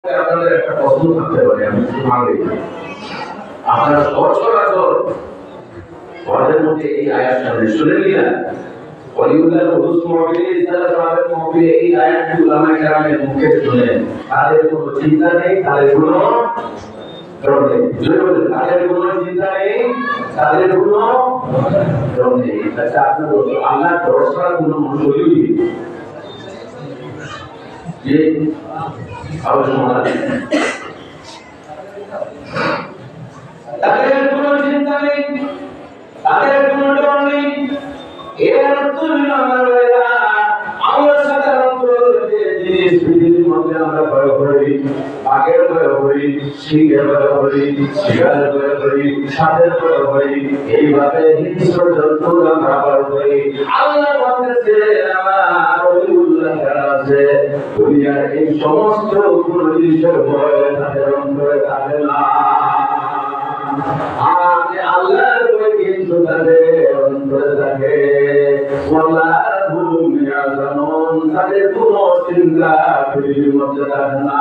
আপনাদের একটা প্রশ্ন থাকতে পারে, আমি একটু আগে আপনারা সচরাচর ওয়াজের মধ্যে এই আয়াতটা শুনেন কিনা? ওয়ালিউল্লাহ রুস মুআবিদ সালাতের মধ্যে এই আয়াতটি উলামায়ে কেরামের মুখে শুনেন, তাদের কোনো চিন্তা নেই, তাদের কোনো ডর নেই। তাদের কোনো চিন্তা নেই, তাদের কোনো ডর নেই। আচ্ছা, আপনার আল্লাহ ডর ছাড়া কোনো মানুষ হইল যে তাদের কোনো চিন্তা নেই, তাদের কোনো ডর নেই। এর অর্থ হলো আমরা সাধারণত যে জিনিস পৃথিবীর মধ্যে আমরা ভয় করি, বাঘের ভয় করি, সিংহের ভয় করি, শিয়ালের ভয় করি, সাপের ভয় করি, এইভাবে হিংস্র জন্তুর আমরা ভয় করি। আল্লাহ বলতেছে আমার ওলিউল্লাহ যারা আছে দুনিয়ার এই সমস্ত কোন জিনিসের ভয় তাদের অন্তরে থাকে না। আর আল্লাহর ভয় কিন্তু তাদের অন্তরে থাকে। তাদের কোনো চিন্তা পৃথিবীর মধ্যে থাকে না।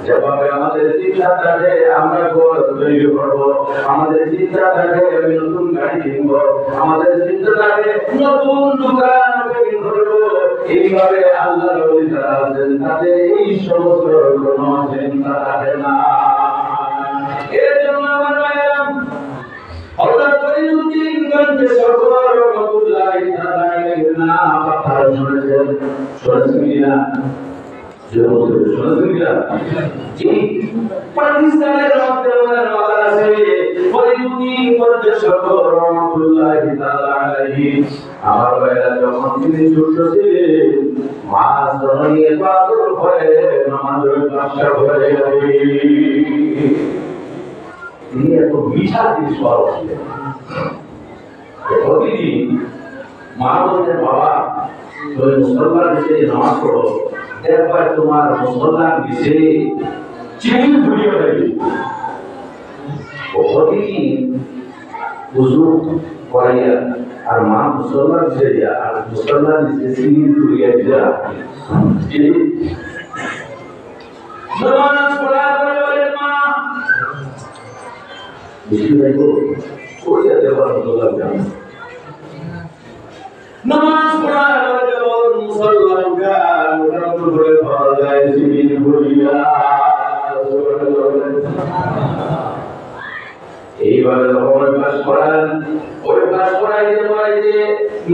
যেভাবে আমাদের চিন্তা থাকে আমরা ঘর তৈরি করবো, আমাদের চিন্তা থাকে আমি নতুন গাড়ি কিনবো, আমাদের চিন্তা থাকে নতুন দোকান ওপেনিং করবো, এইভাবে আল্লাহর ওলি যারা আছেন তাদের এই সমস্ত কোনো চিন্তা থাকে না। এর জন্য আমার ভাইয়েরা হযরত ফরিদউদ্দিন গঞ্জে সরকার রহমাতুল্লাহ তাআলার নাম আপনারা শুনেছেন, শুনেছেন কিনা? শুনেছেন কিনা? জি, পাকিস্তানের মধ্যে ওনার মাজার আছে। ফরিদউদ্দিন গঞ্জে সরকার রহমাতুল্লাহ তাআলা আলাইহি আমার ভাইরা যখন তিনি ছোট ছিলেন মাস জননীর পাগল হয়ে নামাজের নকশা হয়ে গেলেন। তিনি এত মিঠা জিনিস পাচ্ছিলেন, প্রতিদিন মা বলতেন বাবা তুমি মুসলমান দেশে নামাজ পড়ো, একবার তোমার মুসলমান দেশে চিনি ধুলিয়ে যাবে। প্রতিদিন উযু করাইয়া আর মা মুসলমান দেশে যা আর মুসলমান দেশে চিনি ধুলিয়ে যা নামাজ পড়া করে মা বেশি দেখো ওইটা দেওয়ার মতো লাগবে। নামাজ পড়ার যখন মুসলমান গান করে পাওয়া যায় সিমিন ভুলিয়া এইভাবে যখন অভ্যাস করান, অভ্যাস করাইতে পারাইতে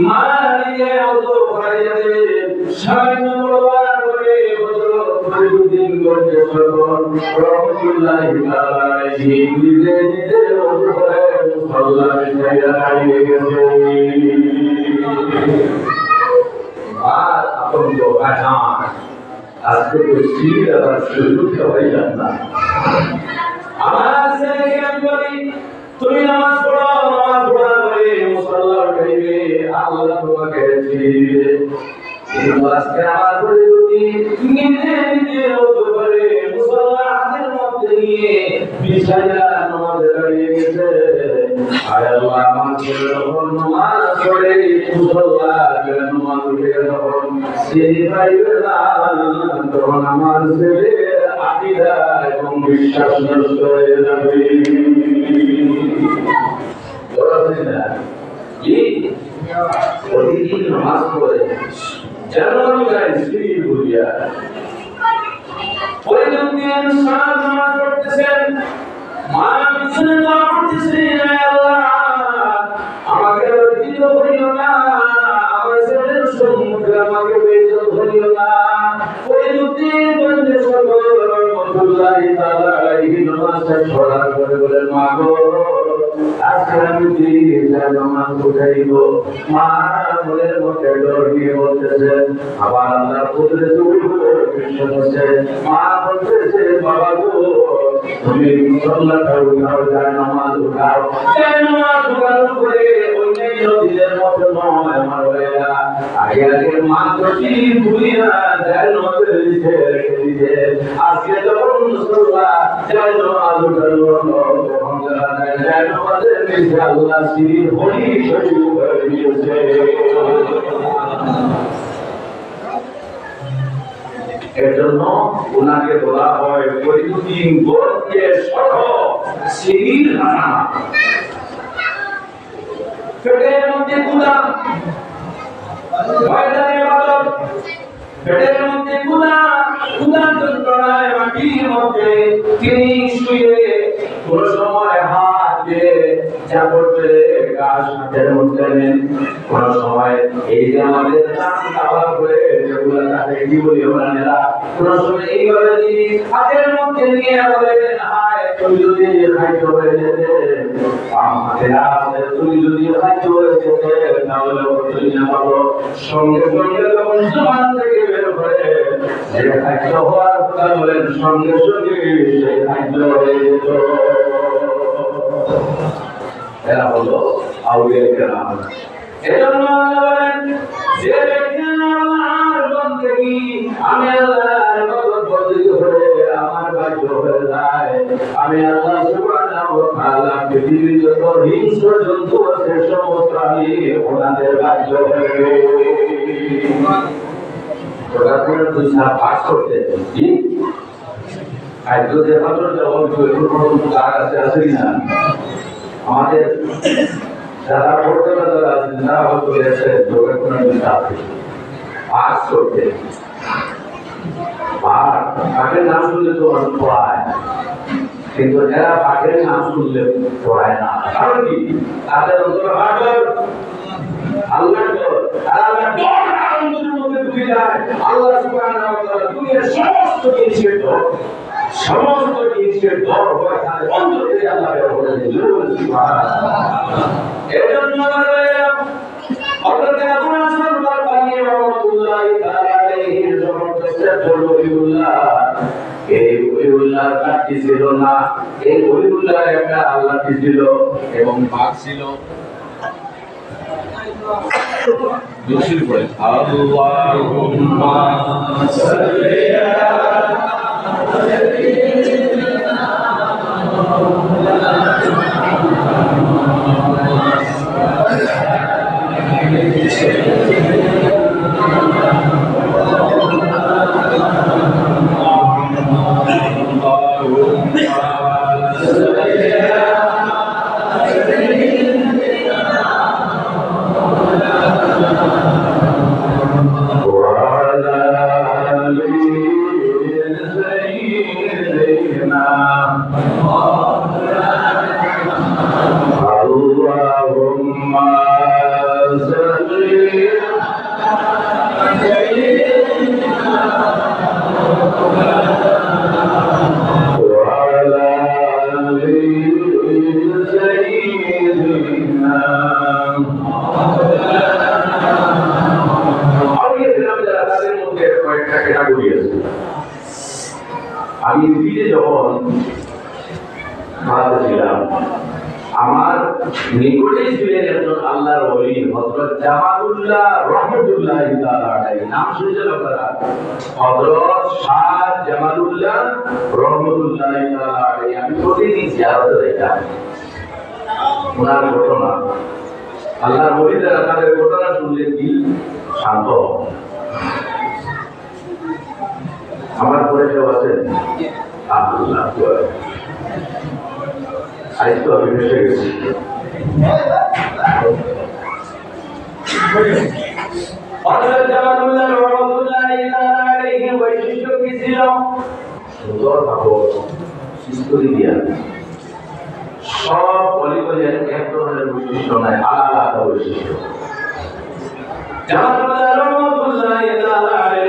মা নিজে অত করাইতে সামান্য বলবার করে ফরিদউদ্দিন গঞ্জে সরকার রহমাতুল্লাহ তাআলা আলাইহি নিজে নিজে অত করে মুসলমান জায়গা দাঁড়িয়ে গেছে। আর আপন তো আজান আজকে তো সিঁড়ি আবার শুরু হয়ে যান না। আমার ছেলেকে আমি বলি তুমি নামাজ পড়ো, নামাজ পড়ার পরে মুসল্লা উঠাইবে, আল্লাহ তোমাকে দিবে। কিন্তু আজকে আমার ফরিদউদ্দিন নিজে নিজে ওযু করে মুসল্লা হাতের মধ্যে নিয়ে বিছায়া নামাজে দাঁড়িয়ে গেছে। আয় আল্লাহ আমার ছেলে যখন নামাজ পড়ে মুসল্লা নামাজ উঠে যখন সিঁড়ি পাইবে না তখন আমার ছেলে আকিদা এবং বিশ্বাস নষ্ট হয়ে যাবে। প্রতিদিন নামাজ পড়ে যেন স্ত্রী বলিয়া ফরিদউদ্দিন সারা নামাজ পড়তেছেন, মা পিছনে দোয়া করতেছেন আল্লাহ আমাকে লজ্জিত করিও না, আমার ছেলের সম্মুখে আমাকে বেইজ্জত করিও না। ফরিদউদ্দিন গঞ্জে সরকার রহমাতুল্লাহ তাআলা আলাইহি নামাজ পড়ার পরে বলেন মা গো আজকে আমি নামাজ উঠাইব। মা মনের মধ্যে ডর নিয়ে বলতেছেন আবার আল্লাহ কুদরতে বিশ্বাস আছে। মা বলতেছে বাবা গো তুমি মুসল্লাটা উঠাও, যায় নামাজ উঠাও, যায় নামাজ উঠানোর পরে অন্যান্য দিনের মতো নয় আমার ভাইয়া, আগে আগে মা দোষী ভুলিয়া যায় নামাজের নিচে রেখে দিছে। আজকে যখন মুসল্লা যায় নামাজ উঠানো তখন যায় নামাজের নিচে আল্লাহ সিঁড়ি হরি শরীর করে দিয়েছে। এজন্য ওনাকে বলা হয় ফরিদুদ্দিন গোরখের শঠ সিরিল হাসান। পেটের মধ্যে ক্ষুধা, ময়দানে বাদর, পেটের মধ্যে ক্ষুধা, ক্ষুধার যন্ত্রণায় মাটির মধ্যে তিনি শুয়ে কোন সময় হাত দিয়ে যা করতে গাছ হাতের মধ্যে নেন, কোন সময় এই যে আমাদের দান খাওয়া করে যেগুলো তাকে কি বলি আমরা নেরা, কোন সময় এইভাবে তিনি হাতের মধ্যে নিয়ে বলেন হায় তুই যদি খাইতে হয়ে যেতে আমাদের হাতে তুই যদি খাইতে হয়ে যেতে তাহলে তুই না পাবো। সঙ্গে সঙ্গে যখন জবান থেকে বের করে যে খাদ্য হওয়ার কথা বলেন সঙ্গে সঙ্গে সেই খাদ্য হয়ে যেত। এরা হলো আউলিয়া কেরাম। এজন্য আল্লাহ বলেন যে ব্যক্তি আল্লাহর বন্দেগী আমি আল্লাহর ইবাদত বন্দেগী করে আমার ভাগ্য হয়ে যায়, আমি আল্লাহ সুবহানাহু ওয়া তাআলা পৃথিবীর যত হিংস্র জন্তু আছে সমস্ত আমি ওনাদের ভাগ্য হয়ে ওরা করে দুই সাত পাস করতে কি খাদ্য দেখানোর যখন কাজ আছে কিনা আমাদের যারা পড়তে যারা আছেন তারা হয়তো এসে যোগের কোনো বিশ্বাস পাস করতে আর পাখের নাম শুনলে তো মানুষ পড়ায়, কিন্তু এরা পাখের নাম শুনলে পড়ায় না। কারণ কি তাদের অন্তর হাজার আল্লাহ আনন্দের মধ্যে ঢুকে যায়। আল্লাহ সুবহানাহু ওয়া তাআলা দুনিয়ার সমস্ত জিনিসের দর হয়ে থাকে অন্তর থেকে আল্লাহ বের করে দেন। এজন্য হযরত আবু হাসান বারবানি রাহমাতুল্লাহি তাআলা আলাইহির জবরদস্ত ওলিউল্লাহ, এই ওলিউল্লাহর কাটি ছিল না, এই ওলিউল্লাহর একটা আল্লাহ ছিল এবং পাক ছিল। দুশির পড়ে আল্লাহুম্মা সাল্লি আলা আমি ফিরে যখন ছিলাম আমার নিকটেই ছিলেন একজন আল্লাহর ওলি হযরত জামালুল্লাহ রাহমাতুল্লাহি তাআলা আলাইহি। নাম শুনেছেন আপনারা? হযরত শাহ জামালুল্লাহ রাহমাতুল্লাহি তাআলা আলাইহি। আমি প্রতিদিন জিয়ারতে যাইতাম। ওনার ঘটনা আল্লাহর ওলিরা তাদের ঘটনা শুনলে দিল শান্ত। আমার পরে কেউ আছেন? আল্লাহ আজ তো আমি ভেসে গেছি। বৈশিষ্ট্য কি ছিল? সুন্দর ভাগবত সব অলিগলির এক ধরনের বৈশিষ্ট্য নাই, আলাদা বৈশিষ্ট্য।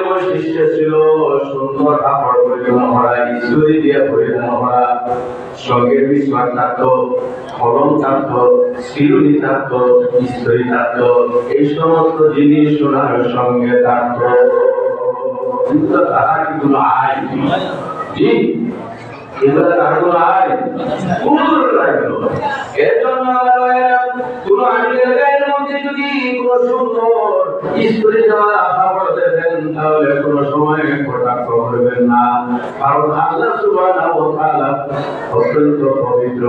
বৈশিষ্ট্য ছিল সুন্দর কাপড় পরিধান করা, ইস্ত্রি দিয়ে পরিধান করা, সঙ্গে মিসওয়াক থাকতো, কলম থাকতো, শিরুনি থাকতো, ইস্ত্রি থাকতো, এই সমস্ত জিনিস ওনার সঙ্গে থাকতো। কিন্তু তাহার কি কোনো আয়? জি, এগুলো তাহার কোনো আয়? কোনো লাগলো। এর জন্য কোন আইনের গায়ের মধ্যে যদি কোনো সুন্দর স্ত্রী দেওয়া খাবার দেবেন তাহলে কোনো সময় কটাক্ষ করবেন না, কারণ আল্লাহ সুবহানাহু ওয়া তাআলা অত্যন্ত পবিত্র।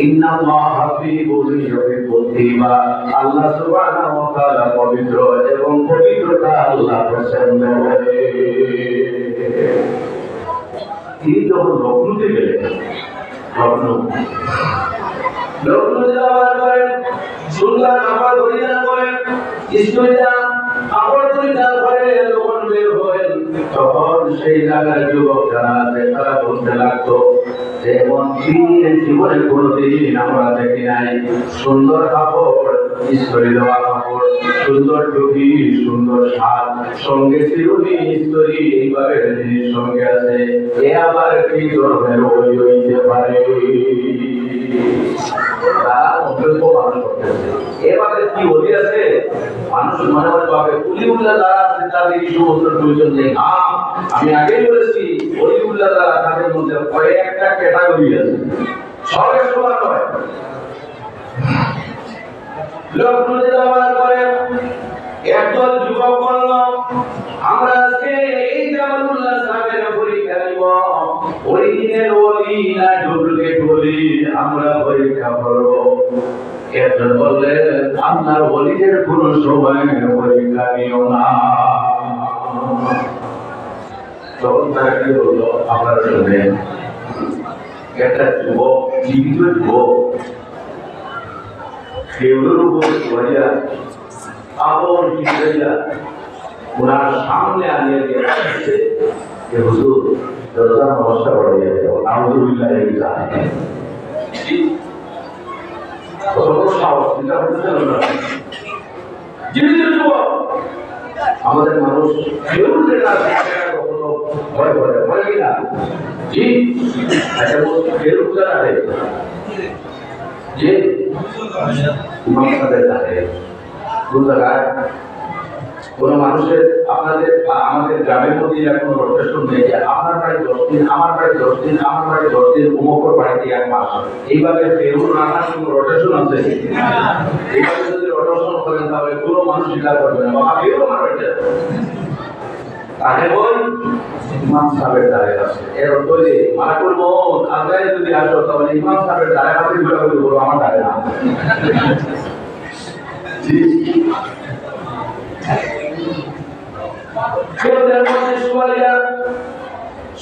ইন্নাল্লাহা হাবিবুন ইউহিব্বুত তিবা, আল্লাহ সুবহানাহু ওয়া তাআলা পবিত্র এবং পবিত্রতা আল্লাহ পছন্দ করে। তিনি যখন লগ্নতে গেলেন, লগ্ন যাওয়ার পরে সুন্দর কাপড় পরিধান করেন, স্ত্রীরা কাপড় পরিধান করে যখন বের হলেন তখন সেই জায়গার যুবক যারা আছে তারা বলতে লাগতো যেমন জীবনে কোনোদিন আমরা দেখি নাই সুন্দর কাপড়, স্ত্রী দেওয়া কাপড়, সুন্দর টুপি, সুন্দর শাল, সঙ্গে চিরুনি, স্ত্রী এইভাবে জিনিস সঙ্গে আছে, এ আবার কি ধরনের ওই হইতে পারে? তারা অত্যন্ত মানুষ করতেছে এবারে কি ওলি আছে মানুষ মনে মনে ভাবে উলিউল্লাহ যারা আছে তাদের কিছু বছর প্রয়োজন নেই। আমি আগেই বলেছি উলিউল্লাহ যারা তাদের মধ্যে কয়েকটা ক্যাটাগরি আছে, সবাই সমান নয়। লগ্নে যাওয়ার পরে একদল যুবক বলল আমরা আজকে এই জামালুল্লাহ সাহেবের পরীক্ষা নিব, অরিজিনাল ওলি না ডুপ্লিকেট ওলি আমরা পরীক্ষা করব। একজন বললেন আপনার ওলিদের কোনো সময় পরীক্ষা নিও না। তখন তারা কি বললো আপনার শুনবে একটা যুবক, জীবিত যুবক কেউর উপর ধরিয়া কাপড় কিনাইয়া ওনার সামনে আনিয়ে দিয়েছে যে হুজুর দরজা নমস্কার করে দিয়েছে, নাউজুবিল্লাহ এই যায় কত সাহস চিন্তা করতেছেন না? জীবিত যুবক আমাদের মানুষ কেউ যেটা কখনো ভয় করে, ভয় কিনা জি একটা বস্তু কেউ যারা যে ইমাম সাহেবের দাঁড়ে কোন জায়গায় কোন মানুষের আপনাদের আমাদের গ্রামের মধ্যে এখন রোটেশন নেই যে আপনার বাড়ি 10 দিন, আমার বাড়ি 10 দিন, আমার বাড়ি 10 দিন, উমকর বাড়িতে 1 মাস, এইভাবে ফেরুর রাখার কোনো রোটেশন আছে? এইভাবে যদি রোটেশন করেন তাহলে কোনো মানুষ স্বীকার করবে না বাবা ফেরু আমার বাড়িতে তাকে বল ইমাম সাহেবের দাঁড়ায় আছে। এর অর্থ যে মানা করবো আল্লাহ যদি আসো তাহলে ইমাম সাহেবের দাঁড়ায় আছে ঘোরাঘুরি করবো, আমার দাঁড়ায় না।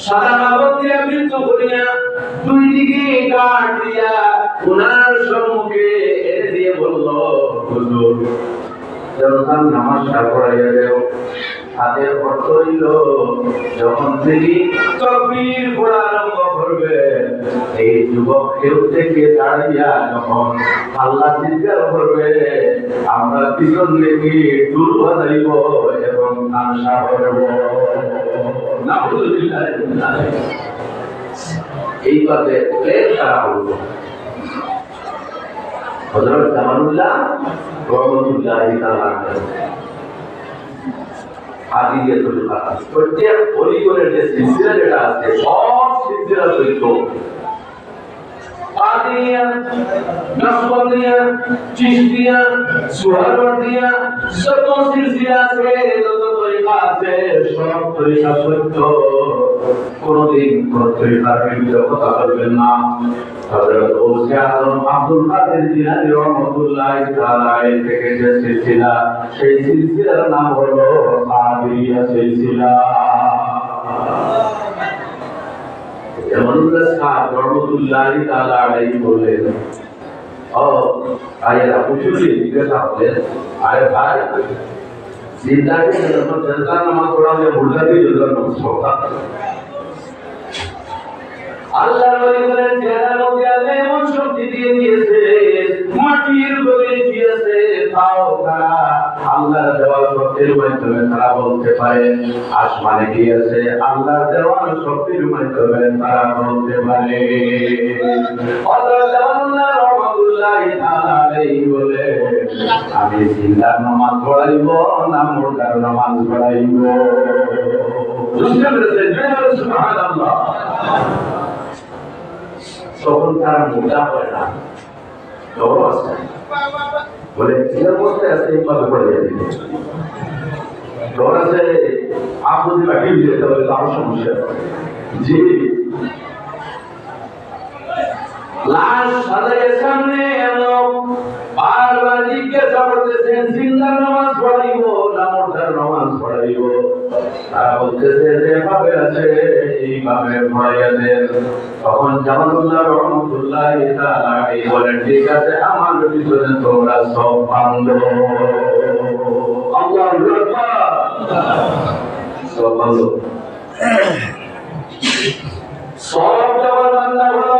সাদা কাপড় দিয়া বৃত্ত করিয়া দুই দিকে কাঠ দিয়া ওনার সম্মুখে এনে দিয়ে বলল হুজুর যখন নামাজ পড়াইয়া দেও তাদের অর্থ হইল যখন তিনি তাকবীর পড়া আরম্ভ করবে এই যুবক কেউ থেকে দাঁড়িয়া যখন আল্লাহ জিজ্ঞাসা করবে আমরা পিছন থেকে দুল বাজাইব এবং তামসা করব। নাউযুবিল্লাহ এই পথে প্লেন করা হলো হযরত জামালুল্লাহ রাহমাতুল্লাহি তাআলা আদিয়াতুল ফারাজ প্রত্যেক অলিগণের যে সিলসিলা যেটা আছে সব সিলসিলা চরিত্র আদিয়া নকশবন্দিয়া চিশতিয়া সুহরাওয়ার্দিয়া যত সিলসিলা আছে যত তরিকা আছে সব তরিকা সত্য, কোনদিন কোন তরিকার বিরুদ্ধে কথা বলবেন না। হযরত গৌসে আযম আব্দুল কাদের জিলানী রাহমাতুল্লাহি তাআলা আলাইহি থেকে যে সিলসিলা সেই সিলসিলার নাম হলো কাদেরিয়া সিলসিলা। জামালুল্লাহ সাহেব রাহমাতুল্লাহি তাআলা আলাইহি বলেন ও আয়েরা পুছুলি জিজ্ঞাসা করলেন আরে ভাই জিন্দাকে যখন জানাজা নামাজ পড়ালে মুর্দাকে যখন নামাজ পড়া আল্লাহর ওলি বলেন যারা নবী আল্লাহ এমন শক্তি দিয়ে দিয়েছে মাটির গভীরে কি আছে তাও তারা আল্লাহর দেওয়া শক্তির মাধ্যমে তারা বলতে পারে, আসমানে কি আছে আল্লাহর দেওয়া শক্তির মাধ্যমে তারা বলতে পারে। হযরত জামালুল্লাহ রাহমাতুল্লাহি তাআলা আলাইহি বলে আমি জিন্দার নামাজ পড়াইব না মুর্দার নামাজ পড়াইব? বুঝতে পেরেছেন? সুবহানাল্লাহ। তখন তারা মোটা হয় না, জড়ো আছে। বলে এর মধ্যে আছে এইভাবে পড়ে যাবে ডর আছে আপনি যদি বাকি দিয়ে তাহলে আরো সমস্যা জি লাশ সাজাইয়ের সামনে এলো বারবার জিজ্ঞাসা করতেছেন জিন্দার নামাজ পড়াইব না মুর্দার নামাজ পড়াইব তারা বলতেছে যেভাবে আছে এইভাবে পড়াইয়া দেন তখন জামালুল্লাহ রহমতুল্লাহ তাআলা বলেন ঠিক আছে আমার পিছনে তোমরা সব বান্ধব আল্লাহু আকবার সব বান্ধব সব যাবার বান্দা হলো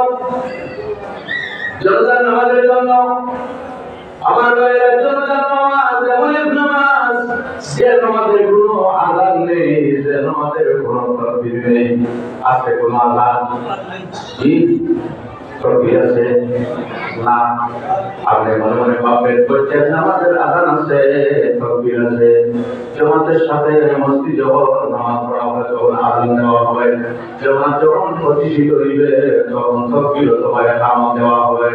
জনতার নামাজের জন্য আমার ভাইয়ের জন্য নামাজ এমন এক নামাজ সে নামাজের কোনো আযান নেই সে নামাজের কোনো তাকবীর নেই আছে কোনো আযান কি তাকবীর আছে না আপনি মনে মনে ভাববেন করছেন নামাজের আযান আছে তাকবীর আছে জামাতের সাথে মসজিদ যখন নামাজ পড়া হয় তখন আযান দেওয়া হয় জামাত যখন প্রতিষ্ঠিত হইবে তখন তাকবীর অথবা ইকামত দেওয়া হয়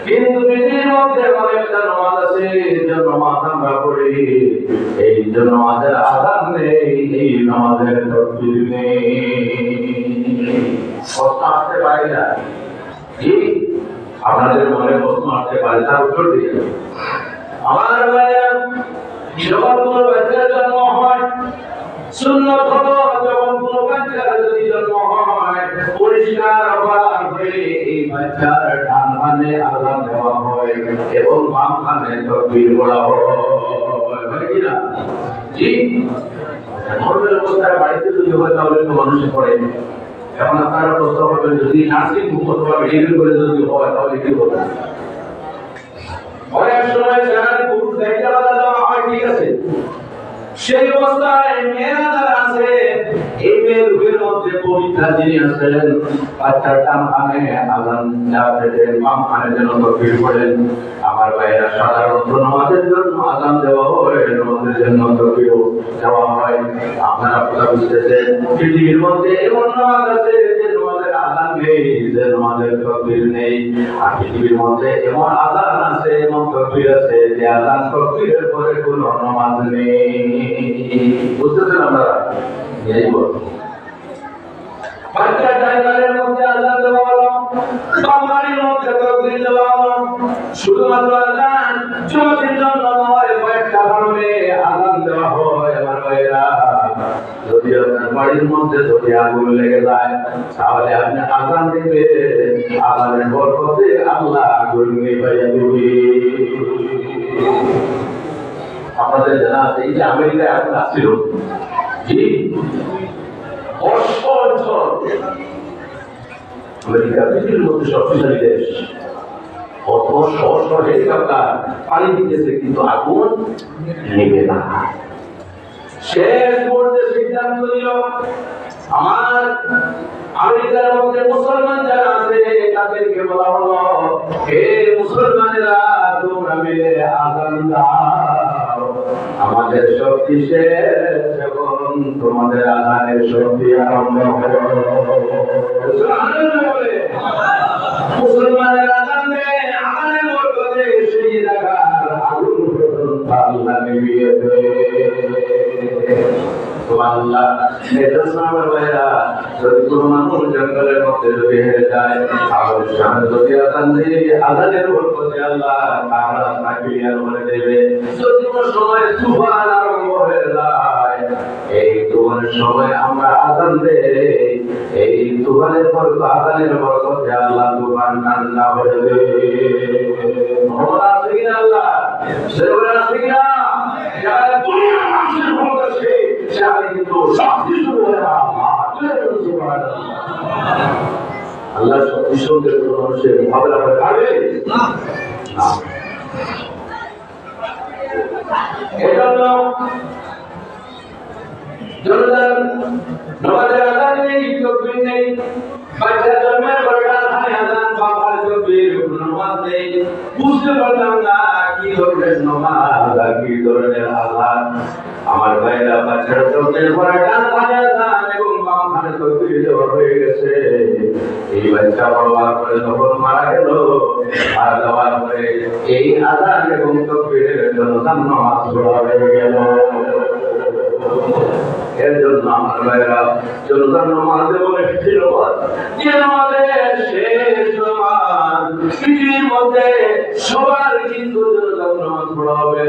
কিন্তু পৃথিবীর মধ্যে একটা নামাজ আছে যে নামাজ আমরা পড়ি এই যে নামাজের আযান নেই এই নামাজের তাকবীর নেই কষ্ট আসতে পারে না কি আপনাদের মনে প্রশ্ন আসতে পারে তার উত্তর দিই আমার ভাইয়া যখন কোনো বাচ্চার জন্ম হয় সুন্নত হলো যখন কোনো বাচ্চার যদি জন্ম হয় পরিষ্কার হওয়ার পরে এই বাচ্চার ডান কানে আযান দেওয়া হয় এবং বাম কানে তাকবীর পড়া হয় কি না জি নরমাল অবস্থায় বাড়িতে যদি হয় তাহলে তো মানুষে পড়ে এখন আপনারা প্রশ্ন করবেন যদি নার্সিং অথবা মেডিকেল কলেজে যদি হয় তাহলে কি হবে অনেক সময় যারা পুরুষ দায়িত্ব দেওয়া হয় ঠিক আছে সেই অবস্থায় মেয়েরা যারা আছে এই মেয়ের মধ্যে পবিত্র যিনি আছেন বাচ্চার ডান কানে আযান দেন বাম কানে যেন তাকবীর পড়েন আমার ভাইয়েরা সাধারণত নামাজের জন্য আযান দেওয়া হয় নামাজের জন্য তাকবীর দেওয়া হয় আপনারা কথা বুঝতেছেন পৃথিবীর মধ্যে এমন নামাজ আছে যে নামাজের আযান নেই যে নামাজের তাকবীর নেই আর পৃথিবীর মধ্যে এমন আযান আছে এমন তাকবীর আছে যে আযান তাকবীরের পরে কোনো নামাজ নেই বুঝতেছেন আপনারা এই বল বাচ্চা ড্রাইভারের মধ্যে আযান দেওয়া হলো বাঙালির মধ্যে তাকবীর দেওয়া হলো শুধুমাত্র আযান জমাতের জন্য নয় কয়েকটা কারণে আযান দেওয়া হয় আমার ভাইরা যদি আপনার বাড়ির মধ্যে যদি আগুন লেগে যায় তাহলে আপনি আযান দিবেন আযানের বরকতে আল্লাহ আগুন নিভাইয়া দিবে আপনাদের জানা আছে এই যে আমেরিকায় এখন আসছিল জি আমেরিকা পৃথিবীর মধ্যে শক্তিশালী দেশ অত সহস্র হেলিকপ্টার পানি দিতেছে কিন্তু আগুন নেবে না শেষ মুহূর্তে সিদ্ধান্ত নিল আমার আমেরিকার মধ্যে মুসলমান যারা আছে তাদেরকে বলা হলো হে মুসলমানেরা তোমরা মিলে আযান দাও আমাদের শক্তি শেষ এবং তোমাদের আযানের শক্তি আরম্ভ হবে মুসলমানের আযান দেয় আযানের বরকতে সেই জায়গার আগুন পর্যন্ত আল্লাহ নিভিয়ে দেয় সুবহানাল্লাহ এজন্য আমার ভাইরা যদি কোনো মানুষ জঙ্গলের মধ্যে যদি হেরে যায় তাহলে সামনে যদি আযান দিয়ে আযানের বরকতে আল্লাহ তাআলা তাকে ক্লিয়ার করে দেবে যদি কোনো সময় তুফান আরম্ভ হয়ে যায় এই তুফানের সময় আমরা আযান দেই এই তুফানের পর আযানের বরকতে আল্লাহ তুফান ঠান্ডা হয়ে দেবে মোহাম্মদ আছে কিনা আল্লাহ সেবা আছে কিনা যারা দুনিয়ার মানুষের ক্ষমতা সে চাই কিন্তু শক্তি শুরু হয়ে আল্লাহ শক্তি সঙ্গে কোনো মানুষের মোকাবেলা করে পারবে না এজন্য জনতার নামাজের আযান নেই তাকবীর নেই বাচ্চা জন্মের পর ডান কানে আযান বাম কানে তাকবীর নামাজ নেই বুঝতে পারলাম না কি ধরনের নামাজ আর কি ধরনের আযান আমার ভাইরা বাচ্চার জন্মের পর ডান কানে আযান এবং বাম কানে তাকবীর দেওয়া হয়ে গেছে এই এই বাচ্চা বড় করে যখন মারা গেল, মারা যাওয়ার পরে এই আযান এবং তাকবীরের জন্য নামাজ পড়া হয়ে গেল। এর জন্য আমার ভাইরা জনতার নামাজে বলে ফিরবাদ যে আমাদের শেষ নামাজ পৃথিবীর মধ্যে সবার কিন্তু জনতার নামাজ পড়া হবে।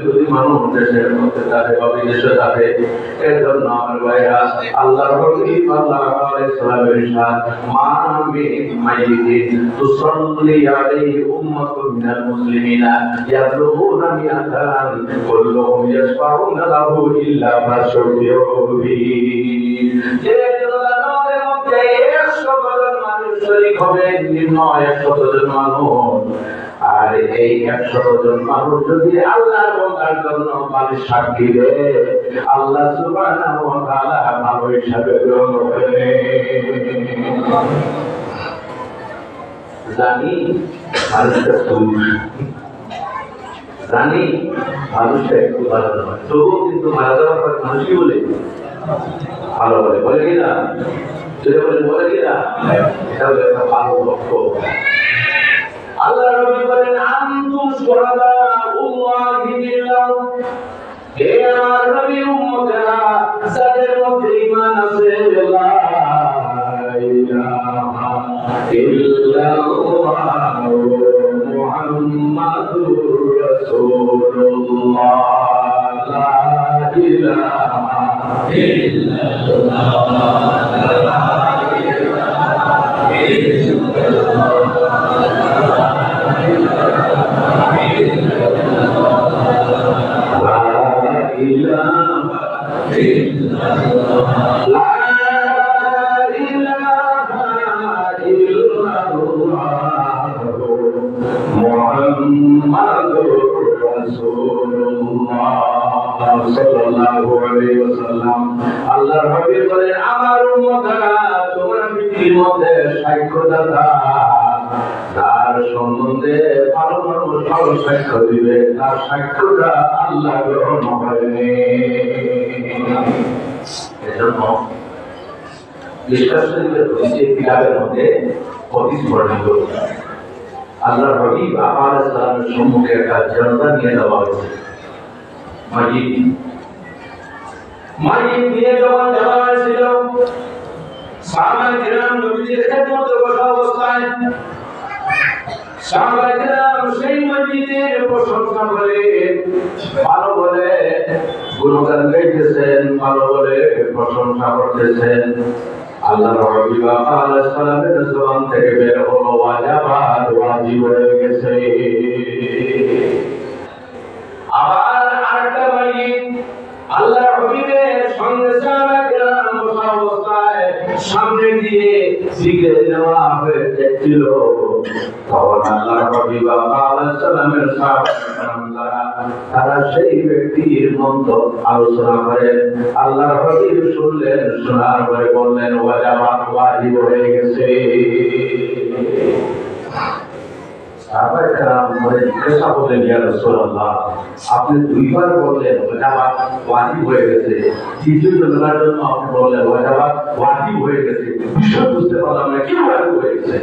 যদি মানুষ দেশের মধ্যে থাকে বা বিদেশে থাকে, এর জন্য আমার ভাইরা আল্লাহর হাবিব সাল্লাল্লাহু আলাইহি ওয়াসাল্লামের ইরশাদ মা মিন মাইয়িতিন তুসাল্লি আলাইহি উম্মাতুন মিনাল মুসলিমিনা ইয়াবলুগুনা মিআতান কুল্লুহুম ইয়াশফাউনা লাহু ইল্লা মা যে জনতার মধ্যে 100 জন মানুষ শরীক হবে, নিম্ন 100 জন মানুষ। আর এই 100 জন মানুষ যদি আল্লাহর বান্দার জন্য বালিশ সাক্ষী দেয়, আল্লাহ সুবহানাহু ওয়া তাআলা ভালো হিসাবে গ্রহণ করেন। জানি মানুষটা জানি মানুষটা একটু ভালো নয়, তবুও কিন্তু মারা যাওয়ার পর মানুষ কি বলে? ভালো বলে, বলে কিনা? সেটা বলে কিনা? এটা হলো একটা ভালো লক্ষ্য। আল্লাহ নবী বলেন আনতুম শুহাদাউল্লাহি বিল্লাহ, হে আমার নবী উম্মতেরা, যাদের মধ্যে ঈমান আছে, লা ইলাহা ইল্লাল্লাহ মুহাম্মাদুর রাসূলুল্লাহ, লা ইলাহা ইল্লাল্লাহ, লা ইলাহা ইল্লাল্লাহ। আল্লাহর হাবিব বলেন আমার উম্মতরা, তোমরা পৃথিবীর মধ্যে সাক্ষ্যদাতা, তার সম্বন্ধে ভালো মানুষ ভালো সাক্ষ্য দিবে, তার সাক্ষ্যটা আল্লাহ গ্রহণ করেন। এজন্য বিশ্বাস কিতাবের মধ্যে হাদিস বর্ণিত, আল্লাহর হাবিব আলাইহিস সালামের সম্মুখে একটা জানাজা নিয়ে যাওয়া হয়েছে। মাইয়িত নিয়ে যখন যাওয়া হয়েছিল, সাহাবায়ে কেরাম নবীজির খেদমতে বসা অবস্থায় সাহাবায়ে কেরাম সেই মাইয়িতের প্রশংসা করে, ভালো বলে গুণগান গাইতেছেন, ভালো বলে প্রশংসা করতেছেন। আল্লাহর হাবিব আলাইহিস সালামের জবান থেকে বের হলো ওয়াজিবাত, ওয়াজিব হয়ে গেছে। আবার আরেকটা মাইয়িত আল্লাহর হাবিবের সঙ্গে সাহাবায়ে কেরাম বসা অবস্থায় সামনে দিয়ে জিগে নেওয়া হয়েছিল। তখন আল্লাহর হাবিব আলাইহিস সালামের সাহাবায়ে তারা সেই ব্যক্তির মন্দ আলোচনা করেন। আল্লাহর হাবিব শুনলেন, শোনার পরে বললেন ওয়াজিবাত, ওয়াজিব হয়ে গেছে। সাহাবায়ে কেরাম বলে জিজ্ঞাসা করলেন ইয়া রাসূলুল্লাহ, আপনি দুইবার বললেন ওয়াজিবাত ওয়াজিব হয়ে গেছে, তৃতীয়বারের জন্য আপনি বললেন ওয়াজিবাত ওয়াজিব হয়ে গেছে, বিষয় বুঝতে পারলাম না, কি ওয়াজিব হয়ে গেছে?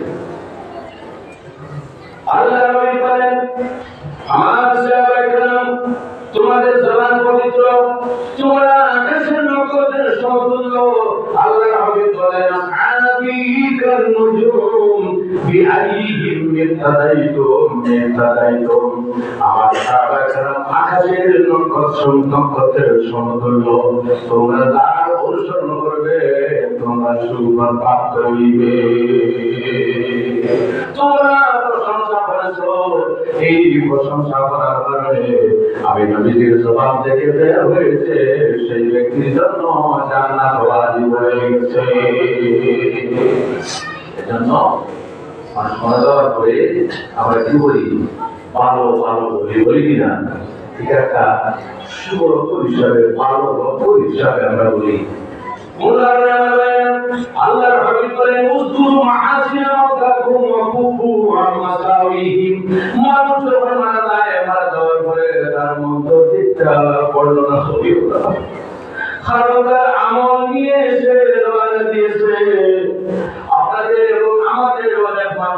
আল্লাহর নবী বলেন আমার সাহাবায়ে কেরাম, তোমাদের জবান পবিত্র, তোমরা আকাশের নক্ষত্রের সমতুল্য। আল্লাহর হাবিব বলেন আসহাবি কান নুজুম বিআইহিম ইহতাদাইতুম ইহতাদাইতুম, আমার সাহাবায়ে কেরাম আকাশের নক্ষত্রের সমতুল্য, তোমরা যার অনুসরণ করবে তোমরা সুফল প্রাপ্ত হইবে। তোমরা প্রশংসা করেছো, এই প্রশংসা করার কারণে আমি নবীজির জবান থেকে বের হয়েছে, সেই ব্যক্তির জন্য জান্নাত ওয়াজিব হয়ে গেছে। এজন্য শোনা যাওয়ার পরে আমরা কি বলি? ভালো ভালো বলি কিনা? ঠিক একটা শুভ লক্ষ্য হিসাবে, ভালো লক্ষ্য হিসাবে আমরা বলি। আল্লাহর হাবিব বলেন উযকুরু মাআসিনা মাওতাকুম ওয়া কুফু আন মাসাওইহিম, মানুষ যখন মারা যায়, মারা যাওয়ার পরে তার মন্দ দিকটা বর্ণনা করিও না। কারণ তার আমল নিয়ে এসে রওনা দিয়েছে, আপনাদের এবং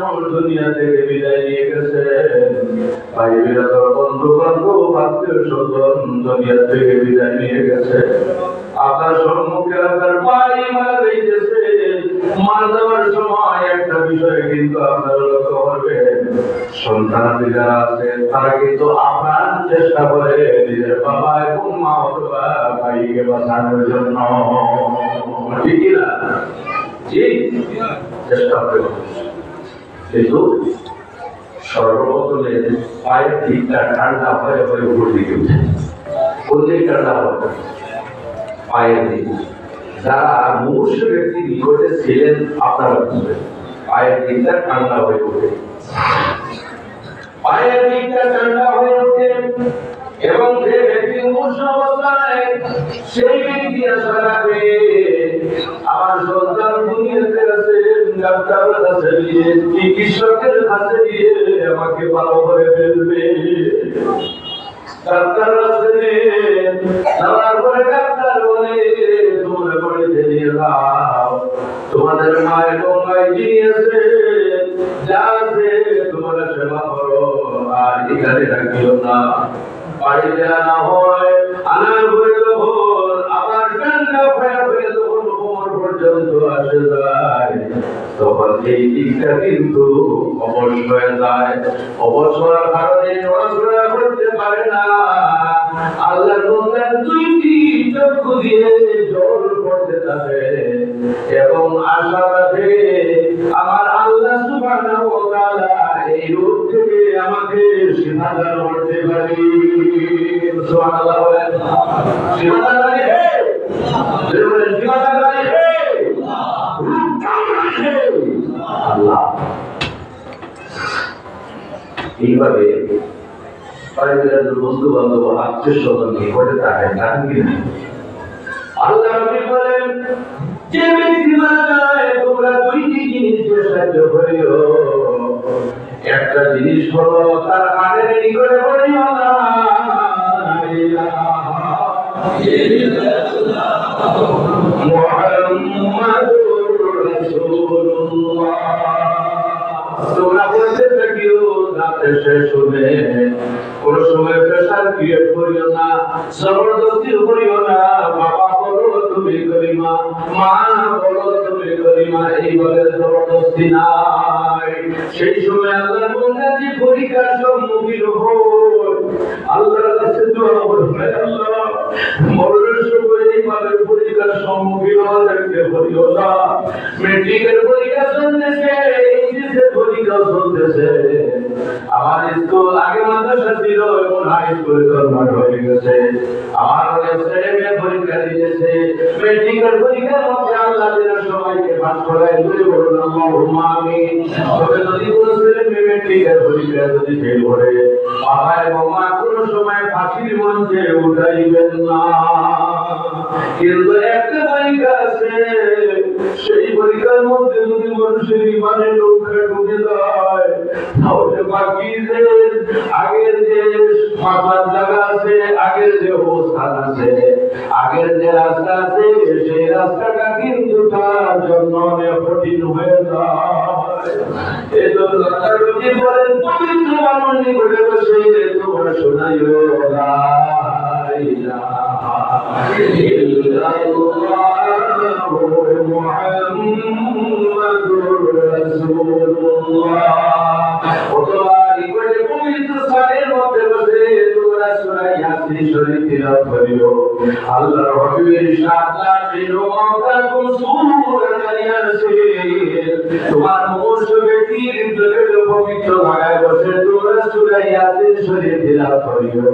মানুষ দুনিয়া থেকে বিদায় নিয়ে গেছে, ভাই বিরাদর বন্ধু বান্ধব আত্মীয় স্বজন দুনিয়া থেকে বিদায় নিয়ে গেছে। আপনার সম্মুখে আপনার ভাই মারা যাইতেছে, মারা যাওয়ার সময় একটা বিষয় কিন্তু আপনার লক্ষ্য করবেন, সন্তানাদি যারা আছে তারা কিন্তু আপ্রাণ চেষ্টা করে নিজের বাবা এবং মা অথবা ভাইকে বাঁচানোর জন্য, ঠিক না? জি, চেষ্টা করে। কিন্তু সর্বপ্রথমে পায়ের দিকটা ঠান্ডা হয়ে হয়ে উপর দিকে উঠে। কোন দিক ঠান্ডা হবে? পায়ের দিক। যারা মুমূর্ষ ব্যক্তি নিকটে ছিলেন আপনারা বুঝবেন, পায়ের দিকটা ঠান্ডা হয়ে ওঠে। পায়ের দিকটা ঠান্ডা হয়ে ওঠে এবং যে ব্যক্তি মুমূর্ষ অবস্থায় সেই ব্যক্তি আশা রাখে আমার সন্তান দুনিয়াতে আছে, ডাক্তারের কাছে গিয়ে চিকিৎসকের কাছে গিয়ে আমাকে ভালো করে ফেলবে। ডাক্তার কাছে যাওয়ার পরে ডাক্তার বলে তোমরা বাড়িতে নিয়ে যাও, তোমাদের মা এবং ভাই যিনি আছে যা আছে তোমরা সেবা করো, আর এখানে রাখিও না। বাড়িতে আনা হয়, আনার পরে যখন আবার ঠান্ডা হয়ে যখন কোমর পর্যন্ত আসে যায়, তখন এই দিকটা কিন্তু অবশ হয়ে যায়। অবসর কারণে নড়াচড়া করতে পারে না। আল্লাহ বলেন দুইটি চক্ষু দিয়ে জল পড়তে থাকে এবং আশা রাখে আমার আল্লাহ সুবহানাহু ওয়া তাআলা এই রোগ থেকে আমাকে শিফা দান করতে পারে। সুবহানাল্লাহ বলেন, শিফা দান করে হে, বলেন শিফা দান করে হে, আল্লাহ। এইভাবে পরিবারের বন্ধু বান্ধব আত্মীয় স্বজন নিকটে থাকেন, তাকে কি আল্লাহ নবী বলেন যে ব্যক্তি মারা যায় তোমরা দুইটি জিনিসের সাহায্য করিও। একটা জিনিস হলো তার কানের নিকটে বলিও না মুহাম্মাদুর রাসূলুল্লাহ, তোমরা বলতে থাকিও যাতে সে শুনে। কোন সময় প্রেসার ক্রিয়েট করিও না, জবরদস্তি করিও না। বাবা বলো তুমি করিমা, মা বলো তুমি করিমা, এইভাবে জবরদস্তি নাই। সেই সময় আল্লাহ বন্দাজি পরীক্ষার সম্মুখীন হয়, আল্লাহর কাছে দোয়া করবে, আল্লাহ মরণের সময় এইভাবে পরীক্ষার সম্মুখীন হতে করিও না। মেট্রিকের পরীক্ষা চলতেছে, এইচএসের পরীক্ষা চলতেছে, আমার স্কুল আগে মাদ্রাসা ছিল এবং হাই স্কুল কনভার্ট হয়ে গেছে, আমার অনেক ছেলে মেয়ে পরীক্ষা দিতেছে। মেট্রিকের পরীক্ষার মধ্যে আল্লাহ যেন সবাইকে পাস করায়, বলে বলুন আল্লাহুম্মা আমিন। তবে যদি কোনো ছেলে মেয়ে মেট্রিকের পরীক্ষা যদি ফেল করে, বাবা এবং মা কোনো সময় ফাঁসির মঞ্চে উঠাইবেন না। কিন্তু একটা পরীক্ষা আছে, সেই পরীক্ষার মধ্যে যদি মানুষের ইমানের লক্ষ্যে ঢুকে যায়, তাহলে বাকি যে আগের যে ফাঁকার জায়গা আছে, আগের যে অবস্থান আছে, আগের যে রাস্তা আছে, সেই রাস্তাটা কিন্তু তার জন্য অনেক কঠিন হয়ে যায়। এই জন্য আল্লাহ নবী বলেন পবিত্র মানুষ নিকটে বসে তোমরা শোনাইও লা ইলাহা ইল্লাল্লাহু মুহাম্মাদুর রাসূলুল্লাহ। অথবা নিকটে পবিত্র স্থানের মধ্যে বসে তোমরা সূরা ইয়াসিন শরীফ তিলাওয়াত করিও। আল্লাহর হাবিবের সাথে রওয়াতাকুম সূরা ইয়াসিন, তোমার মুমূর্ষ ব্যক্তির হৃদয়ের পবিত্র জায়গায় বসে তোমরা সূরা ইয়াসিন শরীফ তিলাওয়াত করিও।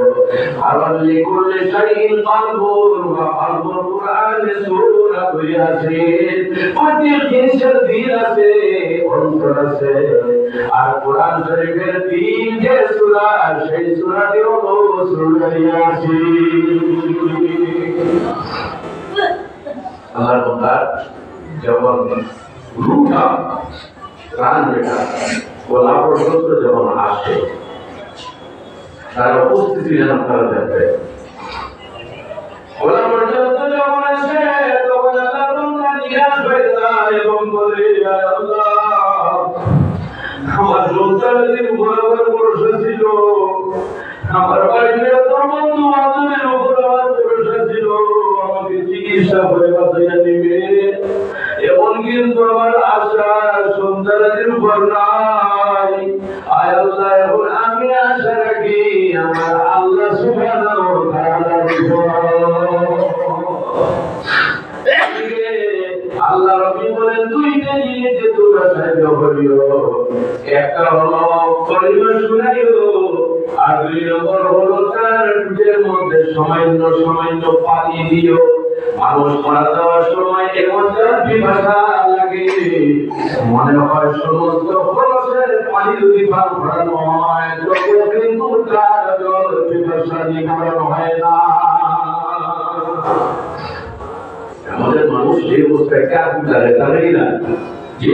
আর লিকুল্লি শাইইন কলবুন ওয়া কলবুল কুরআন সূরা ইয়াসিন, প্রত্যেক জিনিসের দিল আছে, অন্তর আছে। আর কোরআন শরীফের তিন যে সূরা, সেই সূরাটি হলো সূরা ইয়াসিন। আল্লাহর বান্দা যখন রূহটা প্রাণ যেটা ওলা পর্যন্ত যখন আসে, তার উপস্থিতি যেন আপনারা দেখবে। ওলা পর্যন্ত যখন আসে তখন আল্লাহর বান্দা নিরাশ হয়ে যায় এবং বলে, আল্লাহ দিন বরাবর ভরসা ছিল, আমার বাড়িতে তোর বন্ধু বান্ধবের উপর আমার ভরসা ছিল, আমাকে চিকিৎসা করে বাঁচাইয়া নিবে এমন কিন্তু আমার আশা সন্তানের উপর নাই। আয় আল্লাহ, এখন আমি আশা রাখি আমার আল্লাহ সুবহানাহু ওয়া তাআলার উপর। আল্লাহ রাব্বি বলেন দুইটা জিনিস যে তোমরা সাহায্য করিও, একটা হলো কলিমা শুনাইও, আর দুই নম্বর হলো তার পেটের মধ্যে সামান্য সামান্য পানি দিও। মানুষ মারা যাওয়ার সময় এমন পিপাসা লাগে, মনে হয় সমস্ত খরচের পানি যদি পান করানো হয় তবুও কিন্তু তার জল পিপাসা নিবারণ হয় না। আমাদের মানুষ এই অবস্থায় কেন লাগে জানে কিনা? জি,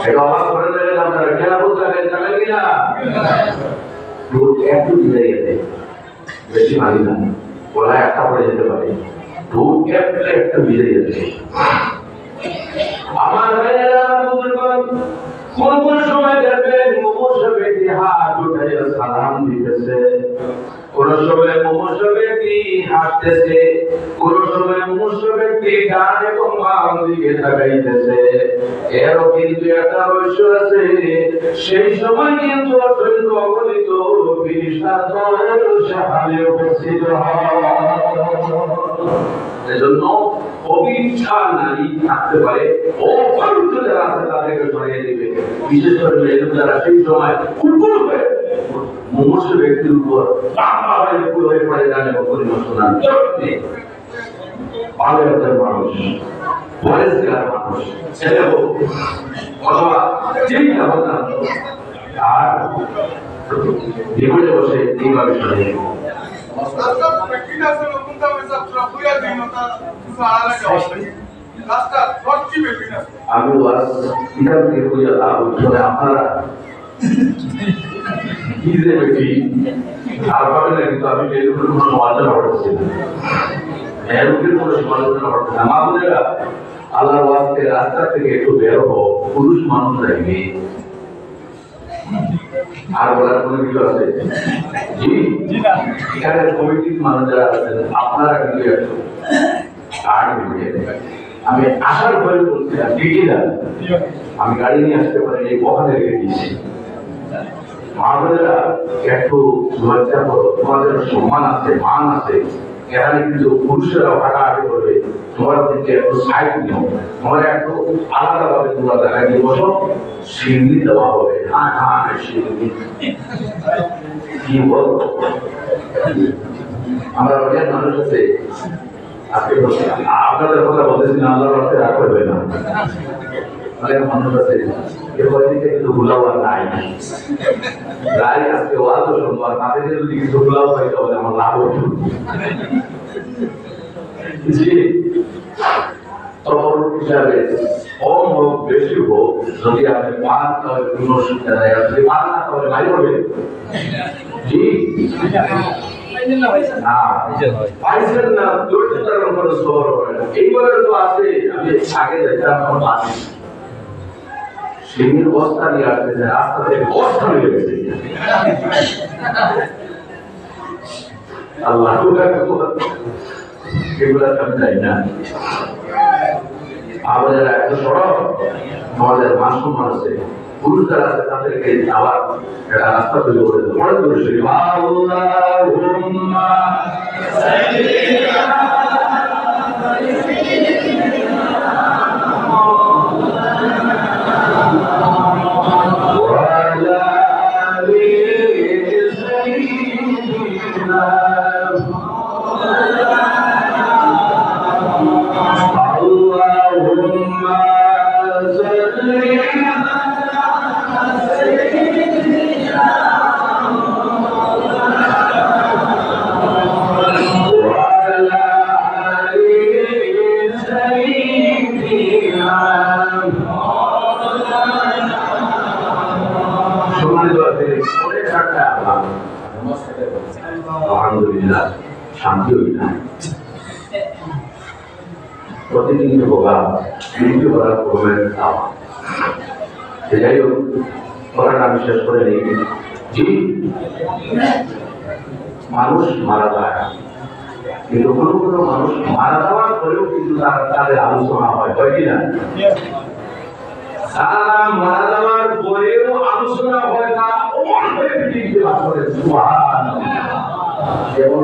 এটা অবাক করে দেবেন আপনারা, কেন লাগে জানেন কিনা? দুধ একটু ভিজে গেছে, বেশি ভারী না, ওরা একটা পড়ে যেতে পারে, দুধ একটু ভিজে গেছে। আমার ভাইয়েরা বুজুর্গগণ, কোন কোন সময় দেখবেন মুমূর্ষু ব্যক্তি হাত উঠাইয়া সালাম দিতেছে, কোন সময় মুমূর্ষু ব্যক্তি হাসতেছে, কোন সময় মুমূর্ষু ব্যক্তি ডান এবং বাম দিকে তাকাইতেছে। এরও কিন্তু একটা রহস্য আছে, সেই সময় কিন্তু অত্যন্ত অগণিত ফেরেশতাগণ সেখানে উপস্থিত হয়। এজন্য অবিচ্ছা নারী থাকতে পারে, ও পবিত্র যারা আছে তাদেরকে সরিয়ে দিবে। বিশেষ করে মেয়েদের যারা সেই সময় কুকুর হয়ে মুমূর্ষু ব্যক্তির উপর বাবা হয়ে কুকুর হয়ে পড়ে জানে পরিমাণ শোনান পালের মানুষ, পরেশগার মানুষ, ছেলে হোক অথবা যেইটা হোক না, আর জীবনে বসে এইভাবে শোনে। আমি আপনারা কি যে বেশি আর পাবেন না, কিন্তু আমি কোনো সমালোচনা করতেছি না, মেহরুকের কোনো সমালোচনা করতেছি না। মা বোনেরা, আল্লাহর ওয়াস্তে রাস্তা থেকে একটু বের হো, পুরুষ মানুষ লাগবে। আর বলার কোনো কিছু আছে? জি, এখানে কমিটির মানুষ যারা আছেন আপনারা কিন্তু একটু আমি আসার ভয়ে বলছিলাম ঠিকই না, আমি গাড়ি নিয়ে আসতে পারি এই ওখানে রেখে দিয়েছি। মা বোনেরা একটু লজ্জা করো, তোমাদের সম্মান আছে, মান আছে, এখানে কিন্তু পুরুষেরাও হাঁটাহাঁটি করবে, তোমরা কিন্তু একটু সাইড নিও, তোমরা একটু আলাদা ভাবে তোমরা দেখা দিয়ে বসো, সিন্নি দেওয়া হবে। হ্যাঁ হ্যাঁ, সিন্নি কি বল, আমরা অনেক মানুষ আছে আপনাদের কথা বলতেছি না, আল্লাহর রাস্তায় রাগ করবে না, অনেক মানুষ আছে এরপর দিকে কিন্তু ভুলাওয়া নাই, তাই আজকে ওয়াজ শুনবো, আর তাদের যদি কিছু ভুলাও হয় তাহলে আমার লাভ হতো। জি, তখন হিসাবে কম হোক বেশি হোক, যদি আপনি পান তাহলে কোনো অসুবিধা নেই, আপনি পান না তাহলে নাই হবে। জি পাইছেন না, দরিদ্রতার উপরে সবর করেন, এইবারে তো আছে। আমি আগে দেখতাম আমার বাসি সিংহের বস্তা নিয়ে আসতেছে, রাস্তা থেকে বস্তা নিয়ে গেছে। আল্লাহ এগুলা আমি চাই না। আমাদের এত সড়ক, আমাদের মান সম্মান আছে, পুরুষ যারা আছে তাদেরকে আবার একটা রাস্তা তৈরি করে দেবো। মনে করি আল্লাহুম্মা আলহামদুলিল্লাহ শান্তি হই না, প্রতিদিন হোগা বিক্রি করার প্রবলেম যাই হোক, কথাটা আমি শেষ করে নিই। জি, মানুষ মারা যায়, কিন্তু কোনো কোনো মানুষ মারা যাওয়ার পরেও কিন্তু তাদের আলোচনা হয়, হয় কিনা? তারা মারা যাওয়ার পরেও আলোচনা হয়, তারা অমর হয়ে পৃথিবীতে বাস করে। সুবহানাল্লাহ। যেমন